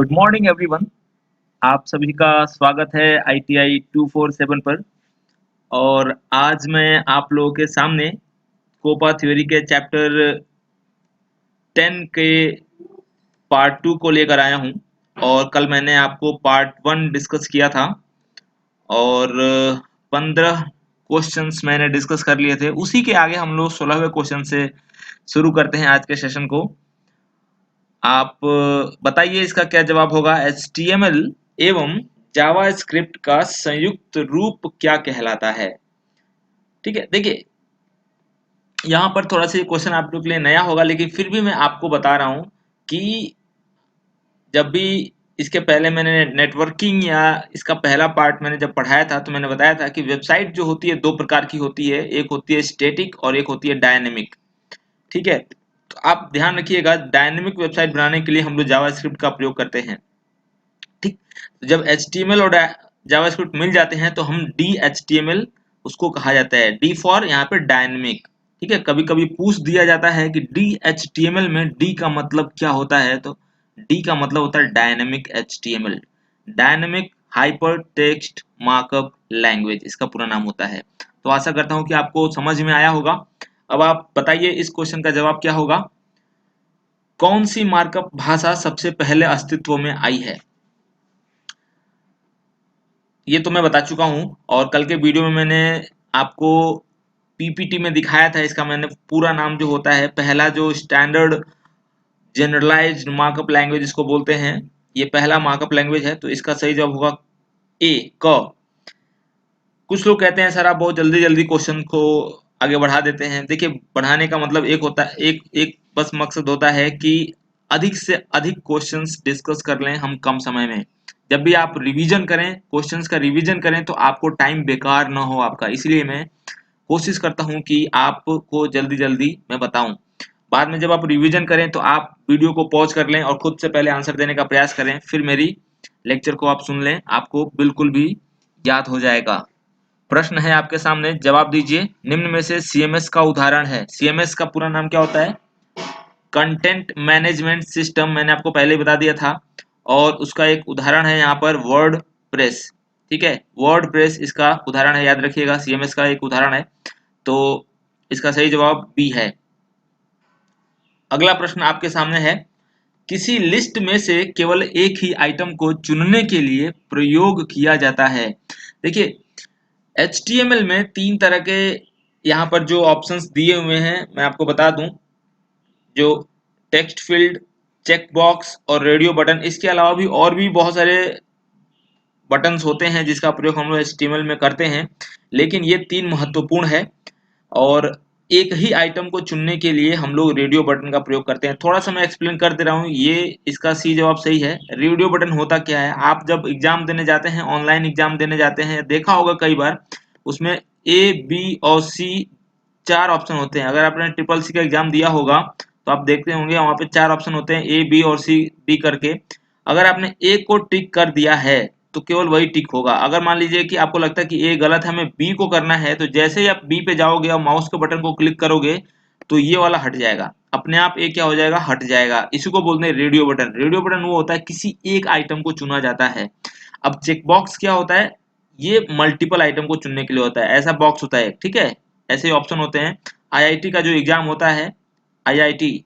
Good morning everyone. आप सभी का स्वागत है ITI 247 पर। और आज मैं आप लोगों के सामने कोपा थ्योरी के चैप्टर 10 के पार्ट 2 को लेकर आया हूं। और कल मैंने आपको पार्ट 1 डिस्कस किया था और 15 क्वेश्चंस मैंने डिस्कस कर लिए थे। उसी के आगे हम लोग 16वें क्वेश्चन से शुरू करते हैं आज के सेशन को। आप बताइए इसका क्या जवाब होगा। HTML एवं जावास्क्रिप्ट का संयुक्त रूप क्या कहलाता है। ठीक है, देखिए यहाँ पर थोड़ा सा क्वेश्चन आप लोग के लिए नया होगा, लेकिन फिर भी मैं आपको बता रहा हूँ कि जब भी इसके पहले मैंने नेटवर्किंग या इसका पहला पार्ट मैंने जब पढ़ाया था तो मैंने बताया था कि वेबसाइट जो होती है दो प्रकार की होती है, एक होती है स्टैटिक और एक होती है डायनेमिक। ठीक है, तो आप ध्यान रखिएगा, डायनेमिक वेबसाइट बनाने के लिए हम लोग जावास्क्रिप्ट का प्रयोग करते हैं। ठीक, तो जब HTML और जावास्क्रिप्ट मिल जाते हैं तो हम DHTML उसको कहा जाता है, डी फॉर यहाँ पे डायनेमिक। ठीक है, कभी कभी पूछ दिया जाता है कि DHTML में डी का मतलब क्या होता है, तो डी का मतलब होता है dynamic HTML, dynamic hyper text markup language इसका पूरा नाम होता है। तो आशा करता हूं कि आपको समझ में आया होगा। अब आप बताइए इस क्वेश्चन का जवाब क्या होगा। कौन सी मार्कअप भाषा सबसे पहले अस्तित्व में आई है। ये तो मैं बता चुका हूं और कल के वीडियो में मैंने आपको PPT में दिखाया था। इसका मैंने पूरा नाम जो होता है, पहला जो स्टैंडर्ड जनरलाइज्ड मार्कअप लैंग्वेज इसको बोलते हैं, ये पहला मार्कअप लैंग्वेज है। तो इसका सही जवाब होगा ए क। कुछ लोग कहते हैं सर आप बहुत जल्दी जल्दी क्वेश्चन को आगे बढ़ा देते हैं। देखिए, बढ़ाने का मतलब एक होता है, एक एक बस मकसद होता है कि अधिक से अधिक क्वेश्चंस डिस्कस कर लें हम कम समय में। जब भी आप रिवीजन करें, क्वेश्चंस का रिवीजन करें, तो आपको टाइम बेकार ना हो आपका। इसलिए मैं कोशिश करता हूं कि आपको जल्दी जल्दी मैं बताऊं। बाद में जब आप रिवीजन करें तो आप वीडियो को पॉज कर लें और खुद से पहले आंसर देने का प्रयास करें, फिर मेरी लेक्चर को आप सुन लें, आपको बिल्कुल भी याद हो जाएगा। प्रश्न है आपके सामने, जवाब दीजिए। निम्न में से CMS का उदाहरण है। CMS का पूरा नाम क्या होता है? कंटेंट मैनेजमेंट सिस्टम, मैंने आपको पहले ही बता दिया था। और उसका एक उदाहरण है यहाँ पर वर्ड प्रेस। ठीक है, वर्ड प्रेस इसका उदाहरण है, याद रखिएगा, CMS का एक उदाहरण है। तो इसका सही जवाब बी है। अगला प्रश्न आपके सामने है, किसी लिस्ट में से केवल एक ही आइटम को चुनने के लिए प्रयोग किया जाता है। देखिए, HTML में तीन तरह के यहाँ पर जो ऑप्शंस दिए हुए हैं मैं आपको बता दूं, जो टेक्स्ट फील्ड, चेक बॉक्स और रेडियो बटन। इसके अलावा भी और भी बहुत सारे बटन्स होते हैं जिसका प्रयोग हम लोग HTML में करते हैं, लेकिन ये तीन महत्वपूर्ण है। और एक ही आइटम को चुनने के लिए हम लोग रेडियो बटन का प्रयोग करते हैं। थोड़ा सा मैं एक्सप्लेन कर दे रहा हूँ, ये इसका सी जवाब सही है। रेडियो बटन होता क्या है, आप जब एग्जाम देने जाते हैं, ऑनलाइन एग्जाम देने जाते हैं, देखा होगा कई बार उसमें A, B और C चार ऑप्शन होते हैं। अगर आपने ट्रिपल C का एग्जाम दिया होगा तो आप देखते होंगे वहां पे चार ऑप्शन होते हैं, A, B और C, D करके। अगर आपने A को टिक कर दिया है तो केवल वही टिक होगा। अगर मान लीजिए कि आपको लगता है कि A गलत है, हमें B को करना है, तो जैसे ही आप B पे जाओगे और माउस के बटन को क्लिक करोगे तो ये वाला हट जाएगा, अपने आप A क्या हो जाएगा, हट जाएगा। इसी को बोलते हैं रेडियो बटन। रेडियो बटन वो होता है किसी एक आइटम को चुना जाता है। अब चेक बॉक्स क्या होता है, ये मल्टीपल आइटम को चुनने के लिए होता है, ऐसा बॉक्स होता है। ठीक है, ऐसे ऑप्शन होते हैं। IIT का जो एग्जाम होता है, IIT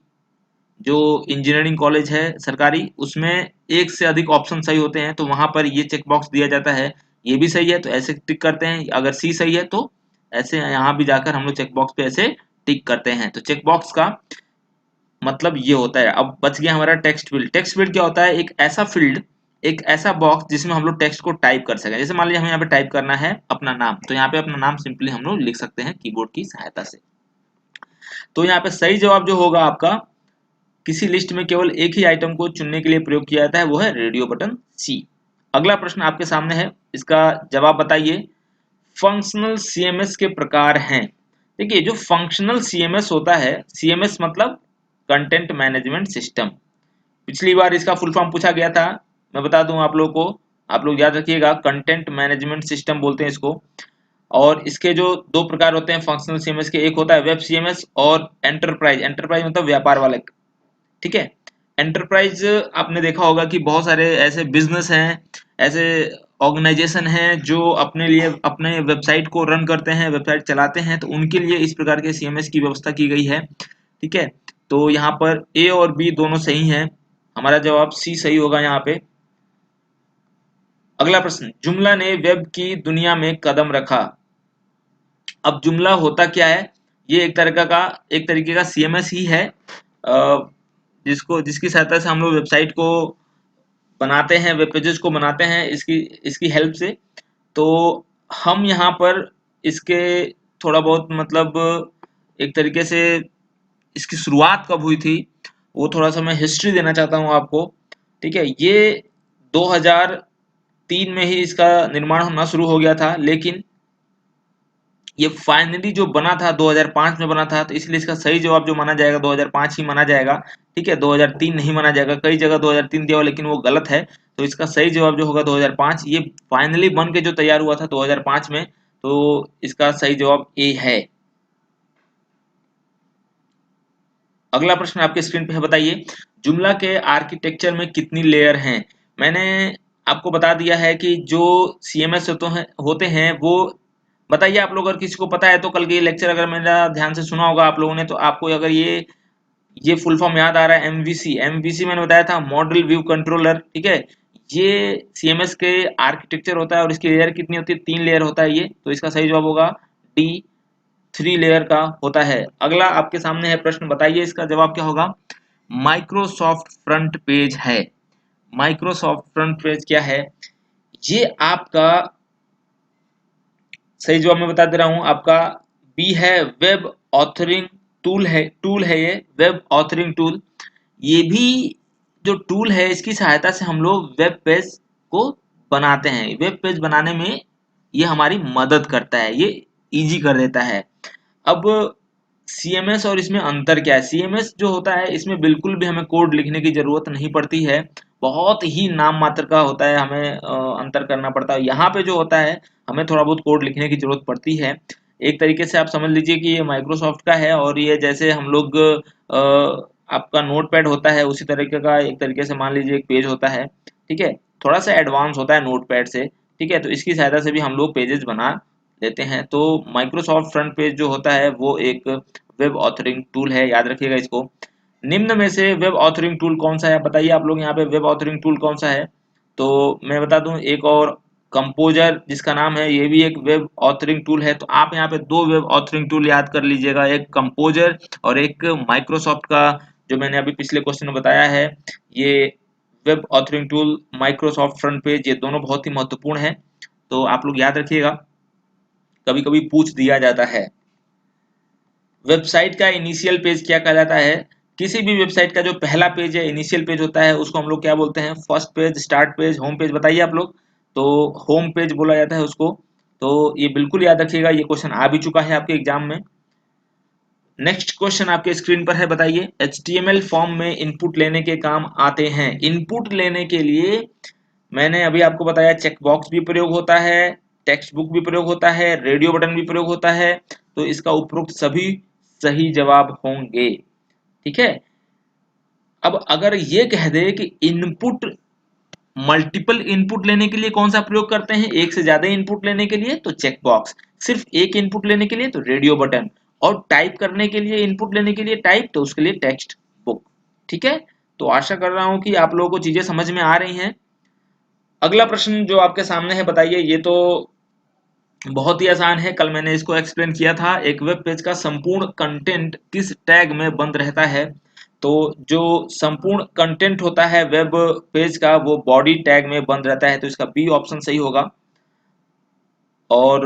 जो इंजीनियरिंग कॉलेज है सरकारी, उसमें एक से अधिक ऑप्शन सही होते हैं, तो वहां पर ये चेक बॉक्स दिया जाता है। ये भी सही है तो ऐसे टिक करते हैं, अगर सी सही है तो ऐसे यहाँ भी जाकर हम लोग चेक बॉक्स पे ऐसे टिक करते हैं। तो चेक बॉक्स का मतलब ये होता है। अब बच गया हमारा टेक्स्ट फील्ड। टेक्स्ट फील्ड क्या होता है, एक ऐसा फील्ड, एक ऐसा बॉक्स जिसमें हम लोग टेक्स्ट को टाइप कर सकें। जैसे मान लीजिए हमें यहाँ पे टाइप करना है अपना नाम, तो यहाँ पे अपना नाम सिंपली हम लोग लिख सकते हैं कीबोर्ड की सहायता से। तो यहाँ पे सही जवाब जो होगा आपका, किसी लिस्ट में केवल एक ही आइटम को चुनने के लिए प्रयोग किया जाता है, वो है रेडियो बटन C। अगला प्रश्न आपके सामने है, इसका जवाब बताइए। फंक्शनल CMS के प्रकार हैं। देखिए, जो फंक्शनल CMS होता है, CMS मतलब कंटेंट मैनेजमेंट सिस्टम। पिछली बार इसका फुल फॉर्म पूछा गया था, मैं बता दूं आप लोगों को, आप लोग याद रखिएगा, कंटेंट मैनेजमेंट सिस्टम बोलते हैं इसको। और इसके जो दो प्रकार होते हैं फंक्शनल CMS के, एक होता है वेब CMS और एंटरप्राइज। एंटरप्राइज मतलब व्यापार वाले। ठीक है, एंटरप्राइज आपने देखा होगा कि बहुत सारे ऐसे बिजनेस हैं, ऐसे ऑर्गेनाइजेशन हैं जो अपने लिए अपने वेबसाइट को रन करते हैं, वेबसाइट चलाते हैं, तो उनके लिए इस प्रकार के सीएमएस की व्यवस्था की गई है। ठीक है, तो यहाँ पर ए और बी दोनों सही हैं, हमारा जवाब सी सही होगा यहाँ पे। अगला प्रश्न, जुमला ने वेब की दुनिया में कदम रखा। अब जुमला होता क्या है, ये एक तरीके का सीएमएस ही है, जिसकी सहायता से हम लोग वेबसाइट को बनाते हैं, वेब पेजेस को बनाते हैं इसकी इसकी हेल्प से। तो हम यहाँ पर इसके थोड़ा बहुत मतलब एक तरीके से इसकी शुरुआत कब हुई थी वो थोड़ा सा मैं हिस्ट्री देना चाहता हूँ आपको। ठीक है, ये 2003 में ही इसका निर्माण होना शुरू हो गया था, लेकिन ये फाइनली जो बना था 2005 में बना था, तो इसलिए इसका सही जवाब जो माना जाएगा 2005 ही माना जाएगा। ठीक है, 2003 नहीं माना जाएगा, कई जगह 2003 दिया हुआ लेकिन वो गलत है, तो इसका सही जवाब जो होगा 2005। ये फाइनली बन के जो तैयार हुआ था 2005 में, तो इसका सही जवाब ए है। अगला प्रश्न आपके स्क्रीन पे है, बताइए जुमला के आर्किटेक्चर में कितनी लेयर हैं। मैंने आपको बता दिया है कि जो सीएमएस होते हैं वो, बताइए आप लोग अगर किसी को पता है तो कल के लेक्चर अगर मेरा ध्यान से सुना होगा आप लोगों ने, तो आपको अगर ये फुल फॉर्म याद आ रहा है, एमवीसी। एमवीसी मैंने बताया था, मॉडल व्यू कंट्रोलर। ठीक है, ये सीएमएस के आर्किटेक्चर होता है और इसकी लेयर कितनी होती है, 3 लेयर होता है ये, तो इसका सही जवाब होगा डी, 3 लेयर का होता है। अगला आपके सामने है प्रश्न, बताइए इसका जवाब क्या होगा। माइक्रोसॉफ्ट फ्रंट पेज है। माइक्रोसॉफ्ट फ्रंट पेज क्या है, ये आपका सही जवाब मैं बता दे रहा हूं, आपका बी है, वेब ऑथरिंग टूल है ये वेब ऑथरिंग टूल। ये भी जो टूल है इसकी सहायता से हम लोग वेब पेज को बनाते हैं, वेब पेज बनाने में ये हमारी मदद करता है, ये इजी कर देता है। अब सीएमएस और इसमें अंतर क्या है, सीएमएस जो होता है इसमें बिल्कुल भी हमें कोड लिखने की जरूरत नहीं पड़ती है, बहुत ही नाम मात्र का होता है, हमें अंतर करना पड़ता है। यहाँ पे जो होता है हमें थोड़ा बहुत कोड लिखने की जरूरत पड़ती है। एक तरीके से आप समझ लीजिए कि ये माइक्रोसॉफ्ट का है, और ये जैसे हम लोग आपका नोटपैड होता है उसी तरीके का एक तरीके से मान लीजिए एक पेज होता है। ठीक है, थोड़ा सा एडवांस होता है नोटपैड से। ठीक है, तो इसकी सहायता से भी हम लोग पेजेस बना लेते हैं। तो माइक्रोसॉफ्ट फ्रंट पेज जो होता है वो एक वेब ऑथरिंग टूल है, याद रखिएगा इसको। निम्न में से वेब ऑथरिंग टूल कौन सा है, बताइए आप लोग यहाँ पे वेब ऑथरिंग टूल कौन सा है। तो मैं बता दूं, एक और कंपोजर जिसका नाम है, ये भी एक वेब ऑथरिंग टूल है। तो आप यहाँ पे 2 वेब ऑथरिंग टूल याद कर लीजिएगा, एक कंपोजर और एक माइक्रोसॉफ्ट का जो मैंने अभी पिछले क्वेश्चन में बताया है, ये web authoring tool Microsoft front page, ये दोनों बहुत ही महत्वपूर्ण है, तो आप लोग याद रखिएगा, कभी कभी पूछ दिया जाता है। वेबसाइट का इनिशियल पेज क्या कहलाता है, किसी भी वेबसाइट का जो पहला पेज है, इनिशियल पेज होता है, उसको हम लोग क्या बोलते हैं, first page, start page, home page, बताइए आप लोग। तो होम पेज बोला जाता है उसको। तो ये बिल्कुल याद रखिएगा, ये क्वेश्चन आ भी चुका है आपके एग्जाम में। नेक्स्ट क्वेश्चन आपके स्क्रीन पर है, बताइए HTML फॉर्म में इनपुट लेने के काम आते हैं। इनपुट लेने के लिए मैंने अभी आपको बताया, चेक बॉक्स भी प्रयोग होता है, टेक्स्ट बुक भी प्रयोग होता है, रेडियो बटन भी प्रयोग होता है, तो इसका उपरोक्त सभी सही जवाब होंगे। ठीक है, अब अगर ये कह दे कि इनपुट, मल्टीपल इनपुट लेने के लिए कौन सा प्रयोग करते हैं, एक से ज्यादा इनपुट लेने के लिए तो चेक बॉक्स, सिर्फ एक इनपुट लेने के लिए तो रेडियो बटन, और टाइप करने के लिए, इनपुट लेने के लिए टाइप, तो उसके लिए टेक्स्ट बुक। ठीक है, तो आशा कर रहा हूं कि आप लोगों को चीजें समझ में आ रही हैं। अगला प्रश्न जो आपके सामने है, बताइए, ये तो बहुत ही आसान है, कल मैंने इसको एक्सप्लेन किया था। एक वेब पेज का संपूर्ण कंटेंट किस टैग में बंद रहता है, तो जो संपूर्ण कंटेंट होता है वेब पेज का वो बॉडी टैग में बंद रहता है, तो इसका बी ऑप्शन सही होगा। और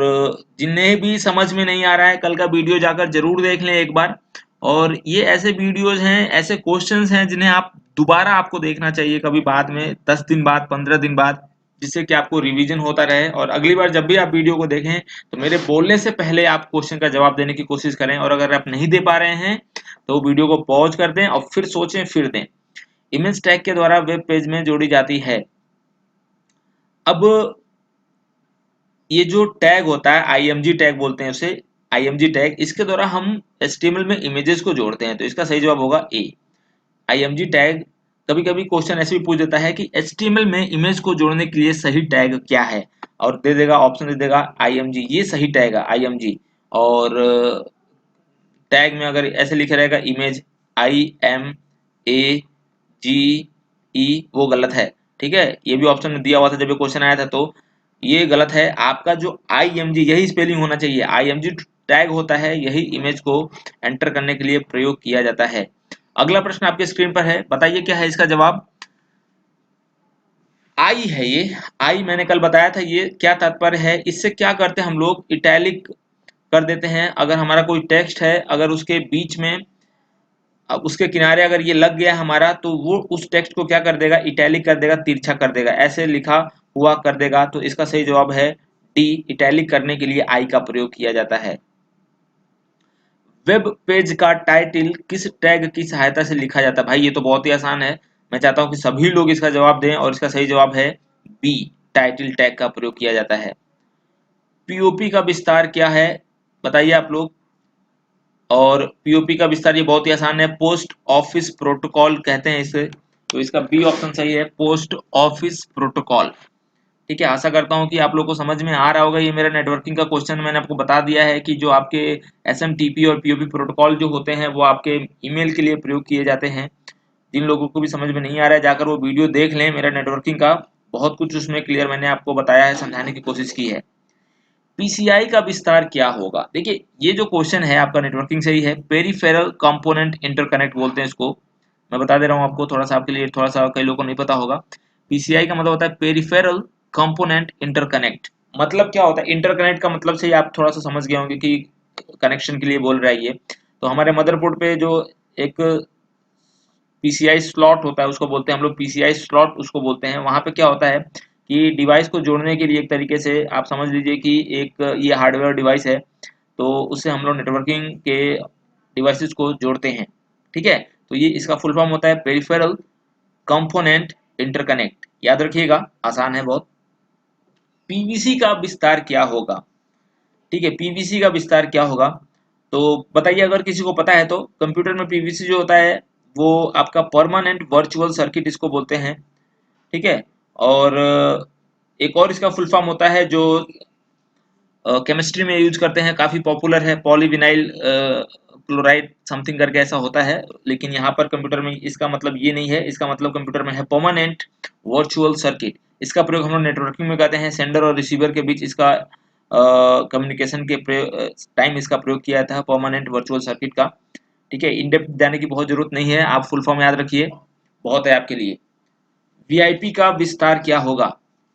जिन्हें भी समझ में नहीं आ रहा है, कल का वीडियो जाकर जरूर देख लें एक बार। और ये ऐसे वीडियोज हैं, ऐसे क्वेश्चंस हैं जिन्हें आप दोबारा आपको देखना चाहिए कभी बाद में, 10 दिन बाद, 15 दिन बाद, जिससे कि आपको रिवीजन होता रहे, और अगली बार जब भी आप वीडियो को देखें तो मेरे बोलने से पहले आप क्वेश्चन का जवाब देने की कोशिश करें, और अगर आप नहीं दे पा रहे हैं तो वीडियो को पॉज कर दें और फिर सोचें फिर दें। इमेज टैग के द्वारा वेब पेज में जोड़ी जाती है। अब ये जो टैग होता है, आईएमजी टैग बोलते हैं उसे, आईएमजी टैग, इसके द्वारा हम एचटीएमएल में इमेजेस को जोड़ते हैं, तो इसका सही जवाब होगा ए। आईएमजी टैग कभी कभी क्वेश्चन ऐसे भी पूछ देता है कि HTML में इमेज को जोड़ने के लिए सही टैग क्या है, और दे देगा ऑप्शन, दे देगा IMG, ये सही टैग है IMG। और टैग में अगर ऐसे लिखे रहेगा इमेज IMAGE, वो गलत है। ठीक है, ये भी ऑप्शन दिया हुआ था जब ये क्वेश्चन आया था, तो ये गलत है। आपका जो IMG यही स्पेलिंग होना चाहिए, IMG टैग होता है, यही इमेज को एंटर करने के लिए प्रयोग किया जाता है। अगला प्रश्न आपके स्क्रीन पर है, बताइए क्या है इसका जवाब। आई है ये, आई मैंने कल बताया था, ये क्या तात्पर्य है, इससे क्या करते हैं हम लोग, इटैलिक कर देते हैं। अगर हमारा कोई टेक्स्ट है, अगर उसके बीच में, अब उसके किनारे अगर ये लग गया हमारा, तो वो उस टेक्स्ट को क्या कर देगा, इटैलिक कर देगा, तिरछा कर देगा, ऐसे लिखा हुआ कर देगा। तो इसका सही जवाब है डी, इटैलिक करने के लिए आई का प्रयोग किया जाता है। वेब पेज का टाइटल किस टैग की सहायता से लिखा जाता है। भाई ये तो बहुत ही आसान है, मैं चाहता हूं कि सभी लोग इसका जवाब दें, और इसका सही जवाब है बी, टाइटल टैग का प्रयोग किया जाता है। पीओपी का विस्तार क्या है, बताइए आप लोग। और पीओपी का विस्तार ये बहुत ही आसान है, पोस्ट ऑफिस प्रोटोकॉल कहते हैं इसे। तो इसका बी ऑप्शन सही है, पोस्ट ऑफिस प्रोटोकॉल। ठीक है, आशा करता हूं कि आप लोग को समझ में आ रहा होगा। ये मेरा नेटवर्किंग का क्वेश्चन मैंने आपको बता दिया है कि जो आपके एसएमटीपी और पीओपी प्रोटोकॉल जो होते हैं वो आपके ईमेल के लिए प्रयोग किए जाते हैं। जिन लोगों को भी समझ में नहीं आ रहा है, जाकर वो वीडियो देख लें मेरा नेटवर्किंग का, बहुत कुछ उसमें क्लियर मैंने आपको बताया है, समझाने की कोशिश की है। पीसीआई का विस्तार क्या होगा। देखिए ये जो क्वेश्चन है आपका नेटवर्किंग से ही है, पेरिफेरल कंपोनेंट इंटरकनेक्ट बोलते हैं इसको। मैं बता दे रहा हूँ आपको, थोड़ा सा आपके लिए, थोड़ा सा कई लोगों को नहीं पता होगा। पीसीआई का मतलब होता है पेरिफेरल कंपोनेंट इंटरकनेक्ट। मतलब क्या होता है, इंटरकनेक्ट का मतलब से ही आप थोड़ा सा समझ गए होंगे कि कनेक्शन के लिए बोल रहा है ये। तो हमारे मदरबोर्ड पे जो एक पीसीआई स्लॉट होता है उसको बोलते हैं हम लोग, पीसीआई स्लॉट उसको बोलते हैं। वहां पे क्या होता है कि डिवाइस को जोड़ने के लिए, एक तरीके से आप समझ लीजिए कि एक ये हार्डवेयर डिवाइस है, तो उससे हम लोग नेटवर्किंग के डिवाइसेस को जोड़ते हैं। ठीक है, तो ये इसका फुल फॉर्म होता है पेरिफेरल कंपोनेंट इंटरकनेक्ट, याद रखिएगा, आसान है बहुत। पीवीसी का विस्तार क्या होगा। ठीक है, पीवीसी का विस्तार क्या होगा, तो बताइए अगर किसी को पता है तो। कंप्यूटर में पीवीसी जो होता है वो आपका परमानेंट वर्चुअल सर्किट इसको बोलते हैं। ठीक है, और एक और इसका फुल फॉर्म होता है जो केमिस्ट्री में यूज करते हैं, काफी पॉपुलर है, पॉलीविनाइल क्लोराइड समथिंग करके ऐसा होता है। लेकिन यहाँ पर कंप्यूटर में इसका मतलब ये नहीं है, इसका मतलब कंप्यूटर में है परमानेंट वर्चुअल सर्किट। इसका प्रयोग हम लोग नेटवर्किंग में करते हैं, सेंडर और रिसीवर के बीच इसका कम्युनिकेशन के टाइम इसका प्रयोग किया जाता है, परमानेंट वर्चुअल सर्किट का। ठीक है, इन डेप्थ जाने की बहुत जरूरत नहीं है, आप फुल फॉर्म याद रखिए, बहुत है आपके लिए। वीआईपी का विस्तार क्या होगा।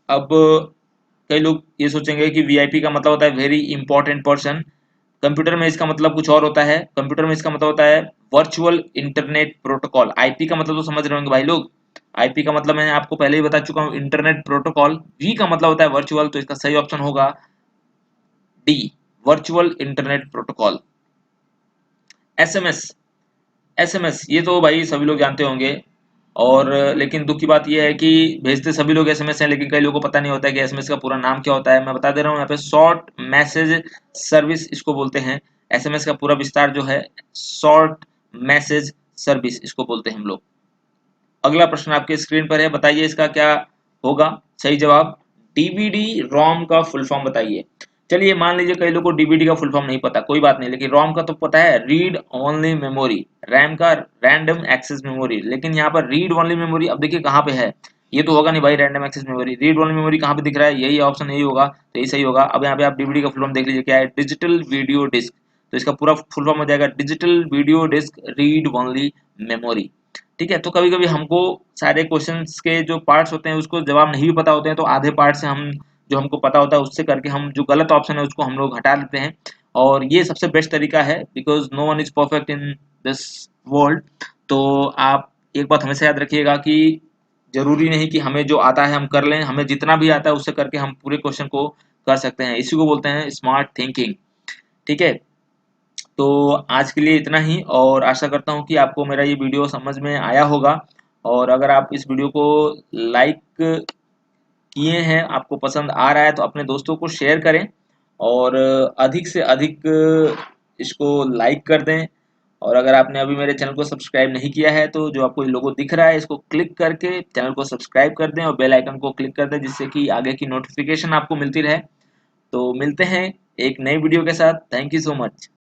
अब कई लोग ये सोचेंगे कि वीआईपी का मतलब होता है वेरी इंपॉर्टेंट पर्सन। कंप्यूटर में इसका मतलब कुछ और होता है, कंप्यूटर में इसका मतलब होता है वर्चुअल इंटरनेट प्रोटोकॉल। आईपी का मतलब तो समझ रहे होंगे भाई लोग, आईपी का मतलब मैंने आपको पहले ही बता चुका हूँ, इंटरनेट प्रोटोकॉल। वी का मतलब होता है वर्चुअल, तो इसका सही ऑप्शन होगा D, virtual internet protocol. SMS, SMS ये तो भाई सभी लोग जानते होंगे, और लेकिन दुख की बात यह है कि भेजते सभी लोग एसएमएस हैं, लेकिन कई लोगों को पता नहीं होता है कि एसएमएस का पूरा नाम क्या होता है। मैं बता दे रहा हूँ यहाँ पे, शॉर्ट मैसेज सर्विस इसको बोलते हैं। एसएमएस का पूरा विस्तार जो है शॉर्ट मैसेज सर्विस इसको बोलते हैं हम लोग। अगला प्रश्न आपके स्क्रीन पर है, बताइए इसका क्या होगा सही जवाब। डीवीडी रोम का फुल फॉर्म बताइए। चलिए मान लीजिए कई लोगों को डीवीडी का फुल फॉर्म नहीं पता, कोई बात नहीं, लेकिन रोम का तो पता है, रीड ओनली मेमोरी। रैम का रैंडम एक्सेस मेमोरी, लेकिन यहाँ पर रीड ओनली मेमोरी, अब देखिए कहाँ पे है, ये तो होगा नहीं भाई random access memory. Read only memory कहाँ पे दिख रहा है, यही ऑप्शन यही होगा, तो यही सही होगा। अब यहाँ पे आप डीवीडी का फुल फॉर्म देख लीजिए क्या है, डिजिटल वीडियो डिस्क। तो इसका पूरा फुल फॉर्म हो जाएगा digital video disc read only memory. ठीक है, तो कभी कभी हमको सारे क्वेश्चंस के जो पार्ट्स होते हैं उसको जवाब नहीं भी पता होते हैं, तो आधे पार्ट से हम, जो हमको पता होता है उससे करके हम जो गलत ऑप्शन है उसको हम लोग हटा लेते हैं। और ये सबसे बेस्ट तरीका है, because no one is perfect in this world. तो आप एक बात हमेशा याद रखिएगा कि जरूरी नहीं कि हमें जो आता है हम कर लें, हमें जितना भी आता है उससे करके हम पूरे क्वेश्चन को कर सकते हैं, इसी को बोलते हैं स्मार्ट थिंकिंग। ठीक है, तो आज के लिए इतना ही, और आशा करता हूँ कि आपको मेरा ये वीडियो समझ में आया होगा। और अगर आप इस वीडियो को लाइक किए हैं, आपको पसंद आ रहा है, तो अपने दोस्तों को शेयर करें, और अधिक से अधिक इसको लाइक कर दें, और अगर आपने अभी मेरे चैनल को सब्सक्राइब नहीं किया है तो जो आपको लोगो दिख रहा है इसको क्लिक करके चैनल को सब्सक्राइब कर दें और बेल आइकन को क्लिक कर दें, जिससे कि आगे की नोटिफिकेशन आपको मिलती रहे। तो मिलते हैं एक नई वीडियो के साथ। Thank you so much.